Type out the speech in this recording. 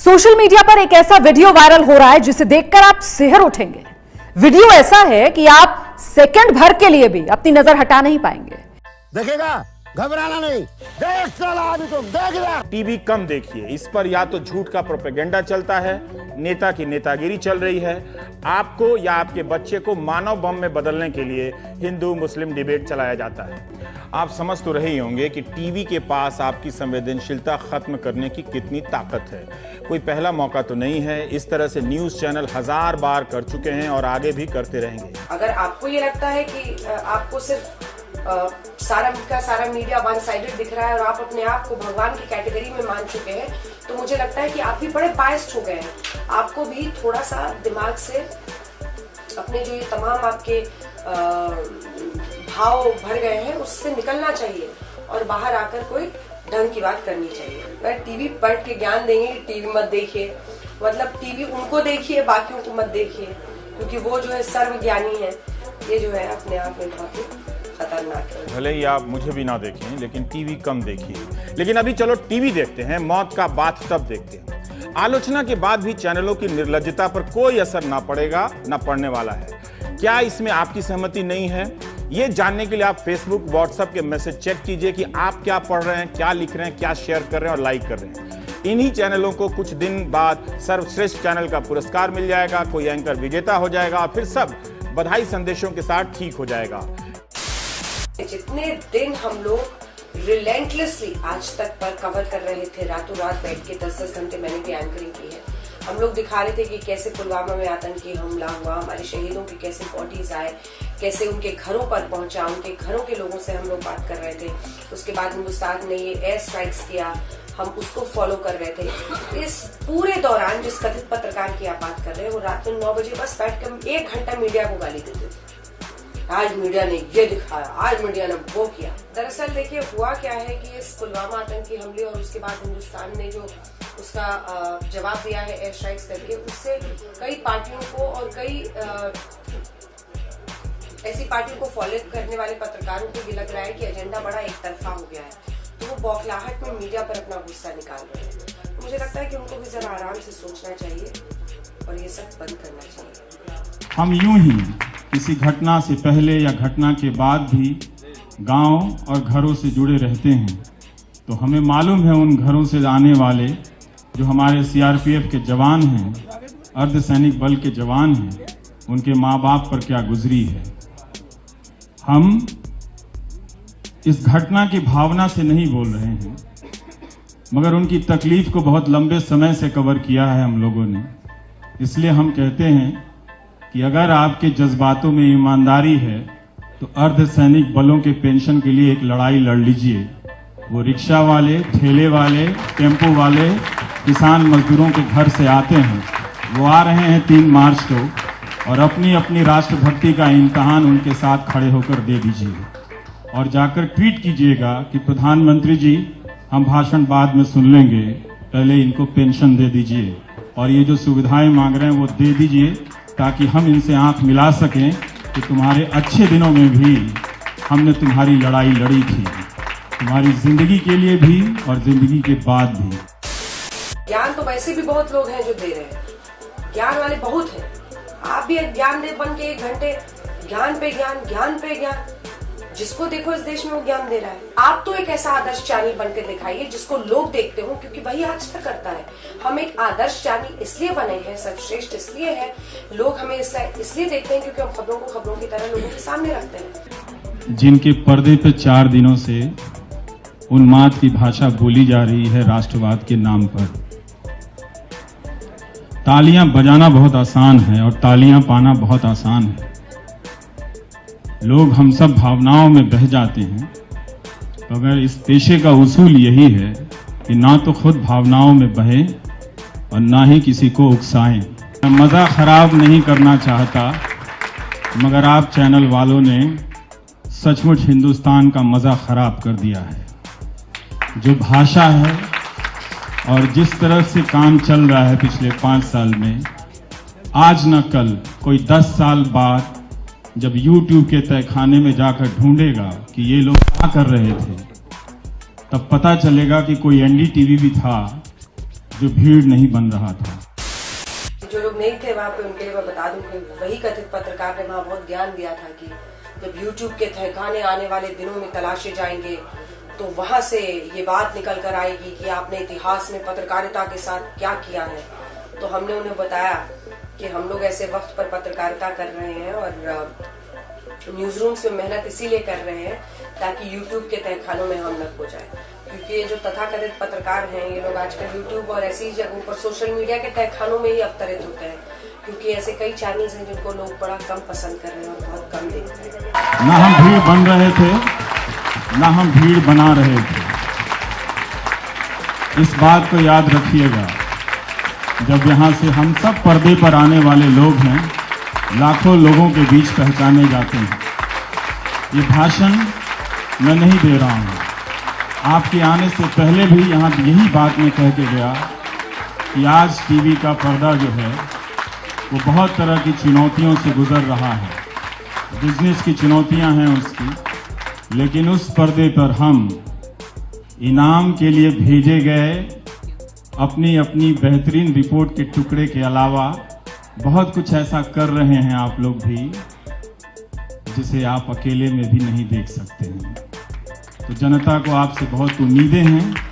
Social media पर एक ऐसा वीडियो वायरल हो रहा है जिसे देखकर आप सिहर उठेंगे। वीडियो ऐसा है कि आप सेकंड भर के लिए भी अपनी नजर हटा नहीं पाएंगे। देखेगा, घबराना नहीं, देख साला अभी तुम देख रहा। टीवी कम देखिए, इस पर या तो झूठ का प्रोपेगेंडा चलता है, नेता की नेतागिरी चल रही है। आपको या आपके बच्चे को मानव बम में बदलने के लिए हिंदू मुस्लिम डिबेट चलाया जाता है। आप समझ तो रहे होंगे कि टीवी के पास आपकी संवेदनशीलता खत्म करने की कितनी ताकत है। कोई पहला मौका तो नहीं है। इस तरह से न्यूज चैनल 1000 बार कर चुके हैं और आगे भी करते रहेंगे। अगर आपको ये लगता है कि आपको सिर्फ सारा मीडिया वन साइडेड दिख रहा है और आप अपने आप को भगवान की कैटेगरी में मान चुके हैं, तो मुझे लगता है कि आप भी बड़े बायस्ड हो गए हैं। आपको भी थोड़ा सा दिमाग से अपने जो ये तमाम आपके भाव भर गए हैं उससे निकलना चाहिए और बाहर आकर कोई ढंग की बात करनी चाहिए। अगर टीवी पढ़ के ज्ञान देंगे, टीवी मत देखिए, मतलब टीवी उनको देखिए, बाकियों को मत देखिए, क्योंकि वो जो है सर्वज्ञानी है। ये जो है अपने आप में बहुत ही खतरनाक है। भले ही आप मुझे भी ना देखें, लेकिन टीवी कम देखिए। लेकिन अभी चलो टीवी देखते हैं, मौत का बात तब देखते हैं। आलोचना के बाद भी चैनलों की निर्लज्जता पर कोई असर ना पड़ेगा, ना पड़ने वाला है। क्या इसमें आपकी सहमति नहीं है? ये जानने के लिए आप फेसबुक, व्हाट्सएप के मैसेज चेक कीजिए कि आप क्या पढ़ रहे हैं, क्या लिख रहे हैं, क्या शेयर कर रहे हैं और लाइक कर रहे हैं। इन्हीं चैनलों को कुछ दिन बाद सर्वश्रेष्ठ चैनल का पुरस्कार मिल जाएगा, कोई एंकर विजेता हो जाएगा और फिर सब बधाई संदेशों के साथ ठीक हो जाएगा। जितने दिन हम लोग रिलेंटलेसली आज तक पर कवर कर रहे थे, रातों रात बैठ के 10-10 घंटे मैंने भी एंकरिंग की है। हम लोग दिखा रहे थे कि कैसे पुलवामा में आतंकी हमला हुआ, हमारे शहीदों की कैसे बॉडीज आए, कैसे उनके घरों पर पहुंचा, उनके घरों के लोगों से हम लोग बात कर रहे थे। उसके बाद हिंदुस्तान ने ये एयर स्ट्राइक्स किया, हम उसको फॉलो कर रहे थे। इस पूरे दौरान जिस कथित पत्रकार की आप बात कर रहे हैं, वो रात में 9 बजे बस बैठ कर 1 घंटा मीडिया को गाली देते थे। आज मीडिया ने ये दिखाया, आज मीडिया ने वो किया। दरअसल देखिए हुआ क्या है कि इस पुलवामा आतंकी हमले और उसके बाद हिंदुस्तान ने जो उसका जवाब दिया है एयर स्ट्राइक्स करके, उससे कई पार्टियों को और कई ऐसी पार्टियों को फॉलो करने वाले पत्रकारों को ये लग रहा है कि एजेंडा बड़ा एक तरफा हो गया है, तो वो बौखलाहट में मीडिया पर अपना गुस्सा निकाल रहे हैं। मुझे लगता है कि उनको भी जरा आराम से सोचना चाहिए और ये सब बंद करना चाहिए। हम यूं ही किसी घटना से पहले या घटना के बाद भी गांव और घरों से जुड़े रहते हैं, तो हमें मालूम है उन घरों से आने वाले जो हमारे सीआरपीएफ के जवान हैं, अर्धसैनिक बल के जवान हैं, उनके माँ बाप पर क्या गुजरी है। हम इस घटना की भावना से नहीं बोल रहे हैं, मगर उनकी तकलीफ को बहुत लंबे समय से कवर किया है हम लोगों ने। इसलिए हम कहते हैं कि अगर आपके जज्बातों में ईमानदारी है तो अर्धसैनिक बलों के पेंशन के लिए एक लड़ाई लड़ लीजिए। वो रिक्शा वाले, ठेले वाले, टेम्पो वाले, किसान मजदूरों के घर से आते हैं, वो आ रहे हैं 3 मार्च को, और अपनी अपनी राष्ट्रभक्ति का इम्तहान उनके साथ खड़े होकर दे दीजिए और जाकर ट्वीट कीजिएगा कि प्रधानमंत्री जी, हम भाषण बाद में सुन लेंगे, पहले इनको पेंशन दे दीजिए और ये जो सुविधाएं मांग रहे हैं वो दे दीजिए, ताकि हम इनसे आंख मिला सकें कि तुम्हारे अच्छे दिनों में भी हमने तुम्हारी लड़ाई लड़ी थी, तुम्हारी जिंदगी के लिए भी और जिंदगी के बाद भी। ज्ञान तो वैसे भी बहुत लोग हैं जो दे रहे हैं, ज्ञान वाले बहुत हैं। आप भी ज्ञान दे बन के 1 घंटे ज्ञान पे ज्ञान, ज्ञान पे ज्ञान, जिसको देखो इस देश में वो ज्ञान दे रहा है। आप तो एक ऐसा आदर्श चैनल बनकर दिखाइए जिसको लोग देखते हो, क्योंकि वही आज तक करता है। हम एक आदर्श चैनल इसलिए बने हैं, सर्वश्रेष्ठ इसलिए है, लोग हमें इसलिए देखते हैं क्योंकि हम खबरों को खबरों की तरह लोगों के सामने रखते हैं। जिनके पर्दे पे 4 दिनों से उन्माद की भाषा बोली जा रही है राष्ट्रवाद के नाम पर। तालियां बजाना बहुत आसान है और तालियां पाना बहुत आसान है। लोग हम सब भावनाओं में बह जाते हैं, तो अगर इस पेशे का उसूल यही है कि ना तो खुद भावनाओं में बहें और ना ही किसी को उकसाएं। मैं मज़ा ख़राब नहीं करना चाहता, मगर आप चैनल वालों ने सचमुच हिंदुस्तान का मज़ा ख़राब कर दिया है। जो भाषा है और जिस तरह से काम चल रहा है पिछले 5 साल में, आज न कल कोई 10 साल बाद जब YouTube के तहखाने में जाकर ढूंढेगा कि ये लोग क्या कर रहे थे, तब पता चलेगा कि कोई NDTV भी था जो भीड़ नहीं बन रहा था। जो लोग नहीं थे वहाँ पे उनके लिए मैं बता दूं कि वही कथित पत्रकार ने वहाँ बहुत ज्ञान दिया था कि जब YouTube के तहखाने आने वाले दिनों में तलाशे जाएंगे तो वहां से ये बात निकल कर आएगी कि आपने इतिहास में पत्रकारिता के साथ क्या किया है। तो हमने उन्हें बताया कि हम लोग ऐसे वक्त पर पत्रकारिता कर रहे हैं और न्यूज रूम में मेहनत इसीलिए कर रहे हैं ताकि YouTube के तहखानों में हम न खो जाए, क्योंकि ये जो तथाकथित पत्रकार हैं ये लोग आजकल YouTube और ऐसी जगहों पर सोशल मीडिया के तहखानों में ही अवतरित होते हैं, क्योंकि ऐसे कई चैनल्स हैं जिनको लोग बड़ा कम पसंद कर रहे हैं और बहुत कम देख रहे हैं। ना हम भीड़ बन रहे थे, ना हम भीड़ बना रहे थे। इस बात को याद रखिएगा, जब यहाँ से हम सब पर्दे पर आने वाले लोग हैं, लाखों लोगों के बीच पहचाने जाते हैं। ये भाषण मैं नहीं दे रहा हूँ, आपके आने से पहले भी यहाँ यही बात मैं कह के गया कि आज टीवी का पर्दा जो है वो बहुत तरह की चुनौतियों से गुजर रहा है। बिजनेस की चुनौतियां हैं उसकी, लेकिन उस पर्दे पर हम इनाम के लिए भेजे गए अपनी अपनी बेहतरीन रिपोर्ट के टुकड़े के अलावा बहुत कुछ ऐसा कर रहे हैं आप लोग भी जिसे आप अकेले में भी नहीं देख सकते हैं। तो जनता को आपसे बहुत उम्मीदें हैं।